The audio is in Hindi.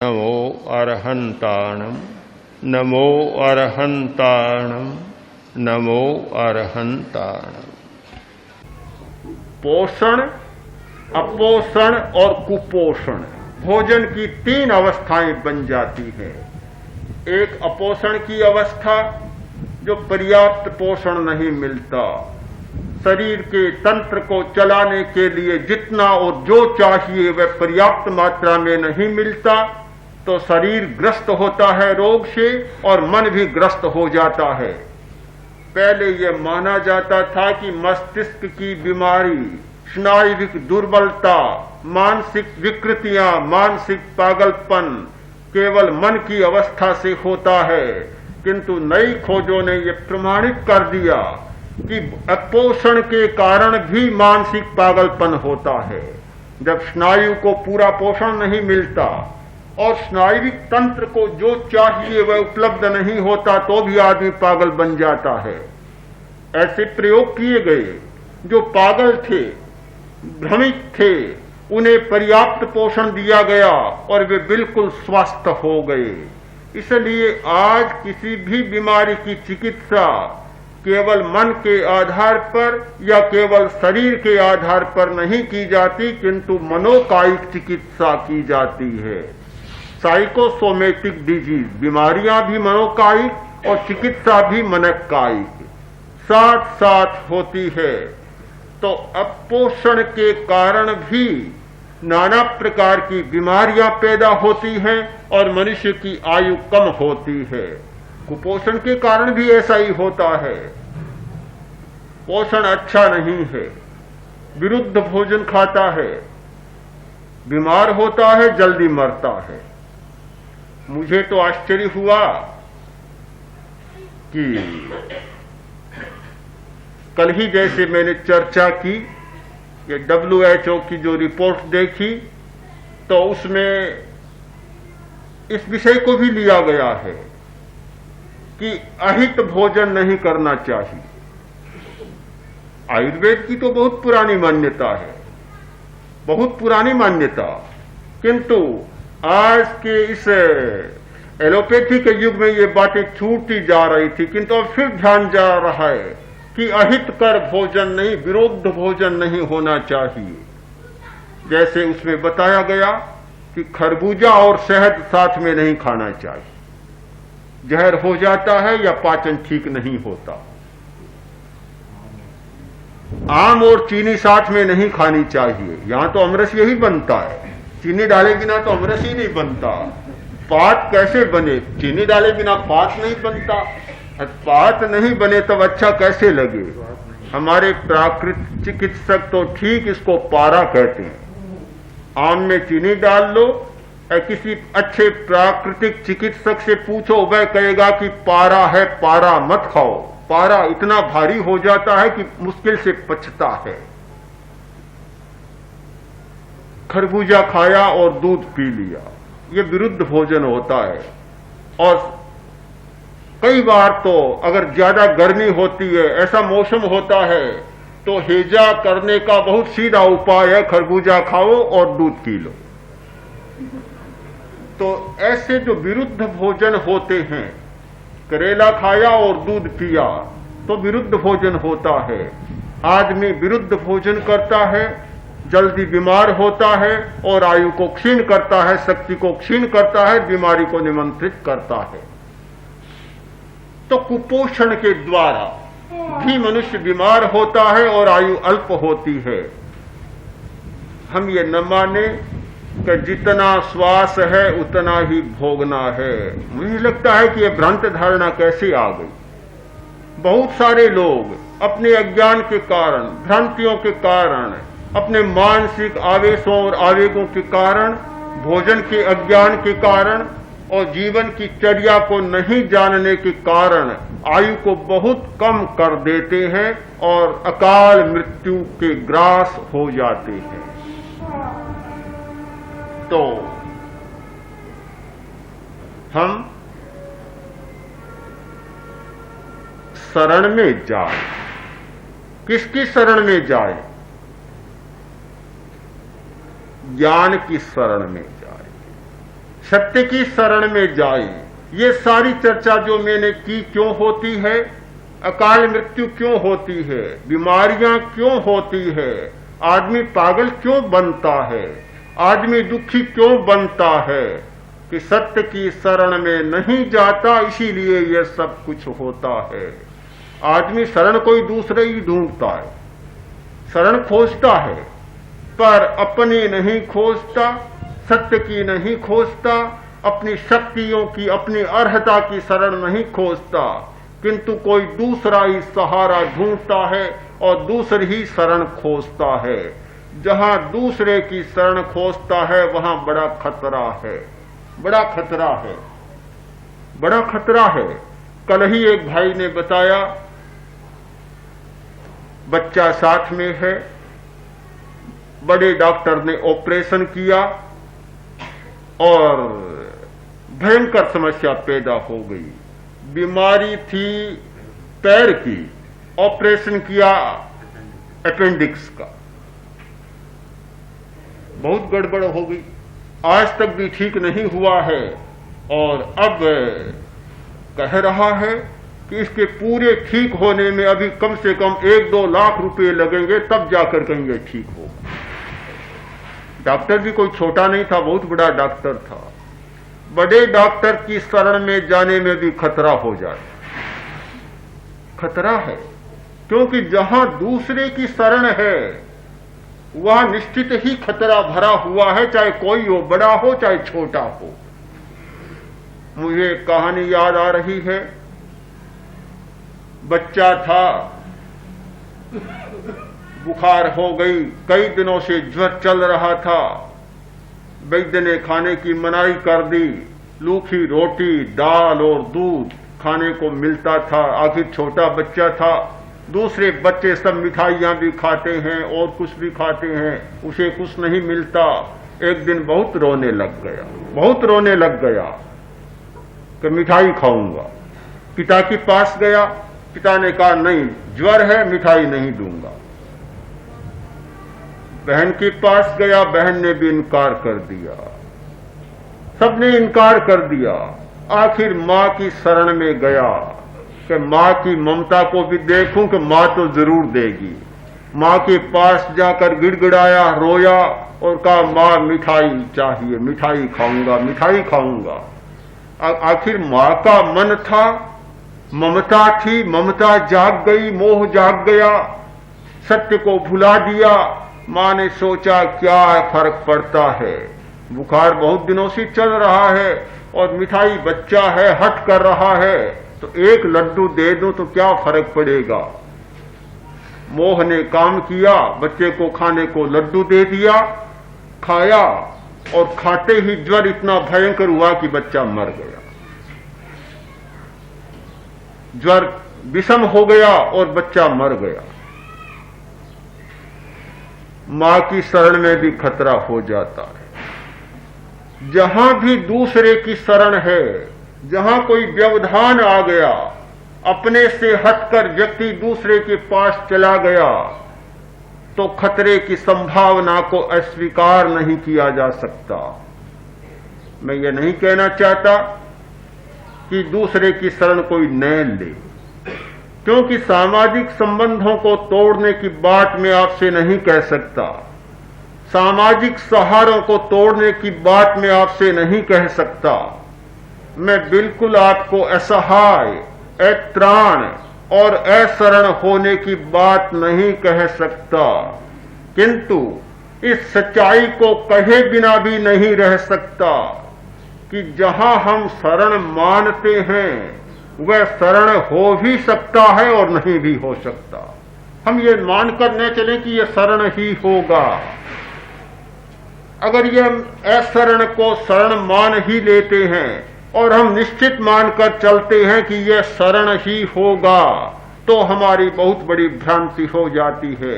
नमो अरहंताणम नमो अरहंताणम नमो अरहंताणम। पोषण, अपोषण और कुपोषण भोजन की 3 अवस्थाएं बन जाती हैं। एक अपोषण की अवस्था, जो पर्याप्त पोषण नहीं मिलता, शरीर के तंत्र को चलाने के लिए जितना और जो चाहिए वह पर्याप्त मात्रा में नहीं मिलता, तो शरीर ग्रस्त होता है रोग से और मन भी ग्रस्त हो जाता है। पहले यह माना जाता था कि मस्तिष्क की बीमारी, स्नायुविक दुर्बलता, मानसिक विकृतियां, मानसिक पागलपन केवल मन की अवस्था से होता है, किंतु नई खोजों ने यह प्रमाणित कर दिया कि अपोषण के कारण भी मानसिक पागलपन होता है। जब स्नायु को पूरा पोषण नहीं मिलता और स्नायुविक तंत्र को जो चाहिए वह उपलब्ध नहीं होता, तो भी आदमी पागल बन जाता है। ऐसे प्रयोग किए गए, जो पागल थे, भ्रमित थे, उन्हें पर्याप्त पोषण दिया गया और वे बिल्कुल स्वस्थ हो गए। इसलिए आज किसी भी बीमारी की चिकित्सा केवल मन के आधार पर या केवल शरीर के आधार पर नहीं की जाती, किंतु मनोकायिक चिकित्सा की जाती है। साइकोसोमेटिक डिजीज, बीमारियां भी मनोकायिक और चिकित्सा भी मनोकायिक साथ साथ होती है। तो अपोषण के कारण भी नाना प्रकार की बीमारियां पैदा होती हैं और मनुष्य की आयु कम होती है। कुपोषण के कारण भी ऐसा ही होता है। पोषण अच्छा नहीं है, विरुद्ध भोजन खाता है, बीमार होता है, जल्दी मरता है। मुझे तो आश्चर्य हुआ कि कल ही जैसे मैंने चर्चा की, ये WHO की जो रिपोर्ट देखी, तो उसमें इस विषय को भी लिया गया है कि अहित भोजन नहीं करना चाहिए। आयुर्वेद की तो बहुत पुरानी मान्यता है, बहुत पुरानी मान्यता, किंतु आज के इस एलोपैथी के युग में ये बातें छूटती जा रही थी, किंतु अब फिर ध्यान जा रहा है कि अहितकर भोजन नहीं, विरुद्ध भोजन नहीं होना चाहिए। जैसे उसमें बताया गया कि खरबूजा और शहद साथ में नहीं खाना चाहिए, जहर हो जाता है या पाचन ठीक नहीं होता। आम और चीनी साथ में नहीं खानी चाहिए, यहां तो अमरस यही बनता है, चीनी डाले बिना तो अमरस ही नहीं बनता। पात कैसे बने, चीनी डाले बिना पात नहीं बनता। पात नहीं बने तब अच्छा कैसे लगे। हमारे प्राकृतिक चिकित्सक तो ठीक इसको पारा कहते हैं। आम में चीनी डाल लो, किसी अच्छे प्राकृतिक चिकित्सक से पूछो, वह कहेगा कि पारा है, पारा मत खाओ, पारा इतना भारी हो जाता है कि मुश्किल से पचता है। खरबूजा खाया और दूध पी लिया, ये विरुद्ध भोजन होता है। और कई बार तो अगर ज्यादा गर्मी होती है, ऐसा मौसम होता है, तो हेजा करने का बहुत सीधा उपाय है, खरबूजा खाओ और दूध पी लो। तो ऐसे जो विरुद्ध भोजन होते हैं, करेला खाया और दूध पिया, तो विरुद्ध भोजन होता है। आदमी विरुद्ध भोजन करता है, जल्दी बीमार होता है और आयु को क्षीण करता है, शक्ति को क्षीण करता है, बीमारी को निमंत्रित करता है। तो कुपोषण के द्वारा भी मनुष्य बीमार होता है और आयु अल्प होती है। हम ये न माने कि जितना श्वास है उतना ही भोगना है। मुझे लगता है कि यह भ्रांत धारणा कैसे आ गई। बहुत सारे लोग अपने अज्ञान के कारण, भ्रांतियों के कारण, अपने मानसिक आवेशों और आवेगों के कारण, भोजन के अज्ञान के कारण और जीवन की चर्या को नहीं जानने के कारण आयु को बहुत कम कर देते हैं और अकाल मृत्यु के ग्रास हो जाते हैं। तो हम शरण में जाए, किसकी शरण में जाए? ज्ञान की शरण में जाए, सत्य की शरण में जाए। ये सारी चर्चा जो मैंने की क्यों होती है, अकाल मृत्यु क्यों होती है, बीमारियां क्यों होती है, आदमी पागल क्यों बनता है, आदमी दुखी क्यों बनता है, कि सत्य की शरण में नहीं जाता, इसीलिए यह सब कुछ होता है। आदमी शरण कोई दूसरे ही ढूंढता है, शरण खोजता है, पर अपनी नहीं खोजता, सत्य की नहीं खोजता, अपनी शक्तियों की, अपनी अर्हता की शरण नहीं खोजता, किंतु कोई दूसरा ही सहारा ढूंढता है और दूसरी ही शरण खोजता है। जहां दूसरे की शरण खोजता है वहां बड़ा खतरा है, बड़ा खतरा है, बड़ा खतरा है। कल ही एक भाई ने बताया, बच्चा साथ में है, बड़े डॉक्टर ने ऑपरेशन किया और भयंकर समस्या पैदा हो गई। बीमारी थी पैर की, ऑपरेशन किया अपेंडिक्स का, बहुत गड़बड़ हो गई, आज तक भी ठीक नहीं हुआ है और अब कह रहा है कि इसके पूरे ठीक होने में अभी कम से कम 1-2 लाख रुपए लगेंगे, तब जाकर कहीं ये ठीक होगा। डॉक्टर भी कोई छोटा नहीं था, बहुत बड़ा डॉक्टर था। बड़े डॉक्टर की शरण में जाने में भी खतरा हो जाता, खतरा है, क्योंकि जहां दूसरे की शरण है वहां निश्चित ही खतरा भरा हुआ है, चाहे कोई हो, बड़ा हो चाहे छोटा हो। मुझे एक कहानी याद आ रही है। बच्चा था, बुखार हो गई, कई दिनों से ज्वर चल रहा था, वैद्य ने खाने की मनाही कर दी। सूखी रोटी, दाल और दूध खाने को मिलता था, आखिर छोटा बच्चा था, दूसरे बच्चे सब मिठाइयां भी खाते हैं और कुछ भी खाते हैं, उसे कुछ नहीं मिलता। एक दिन बहुत रोने लग गया, बहुत रोने लग गया कि मिठाई खाऊंगा। पिता के पास गया, पिता ने कहा नहीं, ज्वर है, मिठाई नहीं दूंगा। बहन के पास गया, बहन ने भी इनकार कर दिया, सबने इनकार कर दिया। आखिर मां की शरण में गया कि मां की ममता को भी देखूं कि मां तो जरूर देगी। मां के पास जाकर गिड़गिड़ाया, रोया और कहा मां मिठाई चाहिए, मिठाई खाऊंगा, मिठाई खाऊंगा। आखिर मां का मन था, ममता थी, ममता जाग गई, मोह जाग गया, सत्य को भुला दिया। मां ने सोचा क्या फर्क पड़ता है, बुखार बहुत दिनों से चल रहा है और मिठाई बच्चा है, हट कर रहा है, तो एक लड्डू दे दूं तो क्या फर्क पड़ेगा। मोह ने काम किया, बच्चे को खाने को लड्डू दे दिया, खाया और खाते ही ज्वर इतना भयंकर हुआ कि बच्चा मर गया। ज्वर विषम हो गया और बच्चा मर गया। मां की शरण में भी खतरा हो जाता है। जहां भी दूसरे की शरण है, जहां कोई व्यवधान आ गया, अपने से हटकर व्यक्ति दूसरे के पास चला गया, तो खतरे की संभावना को अस्वीकार नहीं किया जा सकता। मैं ये नहीं कहना चाहता कि दूसरे की शरण कोई न ले, क्योंकि सामाजिक संबंधों को तोड़ने की बात मैं आपसे नहीं कह सकता, सामाजिक सहारों को तोड़ने की बात मैं आपसे नहीं कह सकता। मैं बिल्कुल आपको असहाय, अत्राण और अशरण होने की बात नहीं कह सकता, किंतु इस सच्चाई को कहे बिना भी नहीं रह सकता कि जहां हम शरण मानते हैं वह शरण हो भी सकता है और नहीं भी हो सकता। हम ये मानकर न चलें कि यह शरण ही होगा। अगर ये अशरण को शरण मान ही लेते हैं और हम निश्चित मानकर चलते हैं कि यह शरण ही होगा, तो हमारी बहुत बड़ी भ्रांति हो जाती है।